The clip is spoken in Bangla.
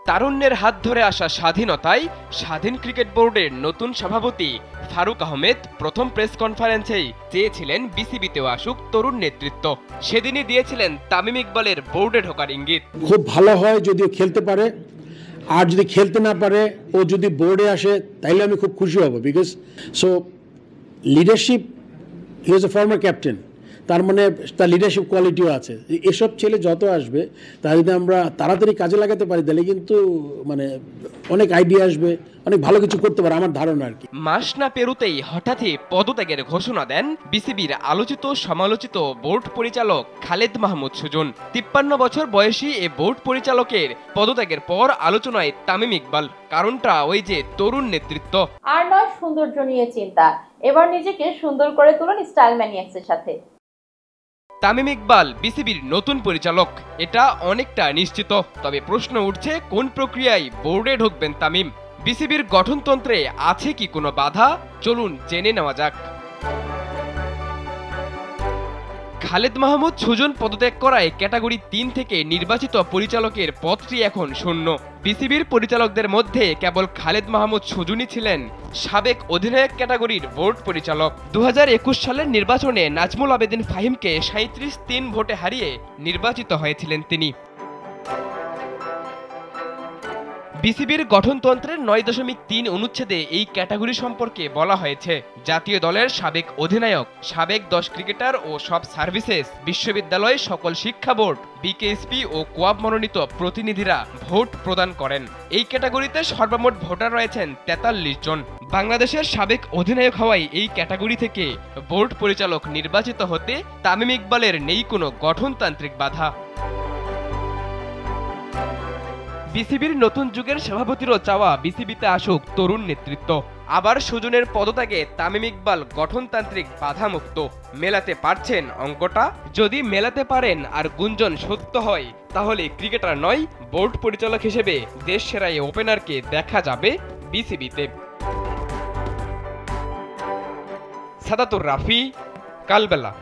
তারুণ্যের হাত ধরে আসা স্বাধীনতায় স্বাধীন ক্রিকেট বোর্ডের নতুন সভাপতি ফারুক আহমেদ প্রথম প্রেস কনফারেন্সেই চেয়েছিলেন বিসিবিতেও আসুক তরুণ নেতৃত্ব। সেদিনই দিয়েছিলেন তামিম ইকবালের বোর্ডে ঢোকার ইঙ্গিত। খুব ভালো হয় যদি খেলতে পারে, আর যদি খেলতে না পারে ও যদি বোর্ডে আসে তাইলে আমি খুব খুশি হব। Because so leadership, he was A former captain, তার মানে তার লিডারশিপ কোয়ালিটিও আছে। এসব ছেলে যত আসবে তা যদি আমরা তাড়াতাড়ি কাজে লাগাতে পারি তাহলে কিন্তু মানে অনেক আইডিয়া আসবে, অনেক ভালো কিছু করতে পারে আমার ধারণা আর কি। মাস না পেরুতেই হঠাৎই পদত্যাগের ঘোষণা দেন বিসিবির আলোচিত সমালোচিত বোর্ড পরিচালক খালেদ মাহমুদ সুজন। 53 বছর বয়সী এ বোর্ড পরিচালকের পদত্যাগের পর আলোচনায় তামিম ইকবাল। কারণটা ওই যে তরুণ নেতৃত্ব। আর নয় সৌন্দর্য নিয়ে চিন্তা, এবার নিজেকে সুন্দর করে তুলুন স্টাইল ম্যানিয়াক্সের সাথে। তামিম ইকবাল বিসিবির নতুন পরিচালক, এটা অনেকটা নিশ্চিত। তবে প্রশ্ন উঠছে কোন প্রক্রিয়ায় বোর্ডে ঢুকবেন তামিম? বিসিবির গঠনতন্ত্রে আছে কি কোনো বাধা? চলুন জেনে নেওয়া যাক। খালেদ মাহমুদ সুজন পদত্যাগ করায় ক্যাটাগরি 3 থেকে নির্বাচিত পরিচালকের পদটি এখন শূন্য। বিসিবির পরিচালকদের মধ্যে কেবল খালেদ মাহমুদ সুজনই ছিলেন সাবেক অধিনায়ক ক্যাটাগরির বোর্ড পরিচালক। 2021 সালের নির্বাচনে নাজমুল আবেদিন ফাহিমকে 37-3 ভোটে হারিয়ে নির্বাচিত হয়েছিলেন তিনি। বিসিবির গঠনতন্ত্রের 9.3 অনুচ্ছেদে এই ক্যাটাগরি সম্পর্কে বলা হয়েছে, জাতীয় দলের সাবেক অধিনায়ক, সাবেক 10 ক্রিকেটার ও সব সার্ভিসেস, বিশ্ববিদ্যালয়, সকল শিক্ষা বোর্ড, বিকেএসপি ও কোয়াব মনোনীত প্রতিনিধিরা ভোট প্রদান করেন। এই ক্যাটাগরিতে সর্বমোট ভোটার রয়েছেন 43 জন। বাংলাদেশের সাবেক অধিনায়ক হওয়ায় এই ক্যাটাগরি থেকে বোর্ড পরিচালক নির্বাচিত হতে তামিম ইকবালের নেই কোনো গঠনতান্ত্রিক বাধা। বিসিবির নতুন যুগের সভাপতিরও চাওয়া বিসিবিতে আসুক তরুণ নেতৃত্ব। আবার সুজনের পদত্যাগে তামিম ইকবাল গঠনতান্ত্রিক বাধামুক্ত। মেলাতে পারছেন অঙ্কটা? যদি মেলাতে পারেন আর গুঞ্জন সত্য হয় তাহলে ক্রিকেটার নয়, বোর্ড পরিচালক হিসেবে দেশ সেরা এই ওপেনারকে দেখা যাবে বিসিবিতে। সাদাতুর রাফি, কালবেলা।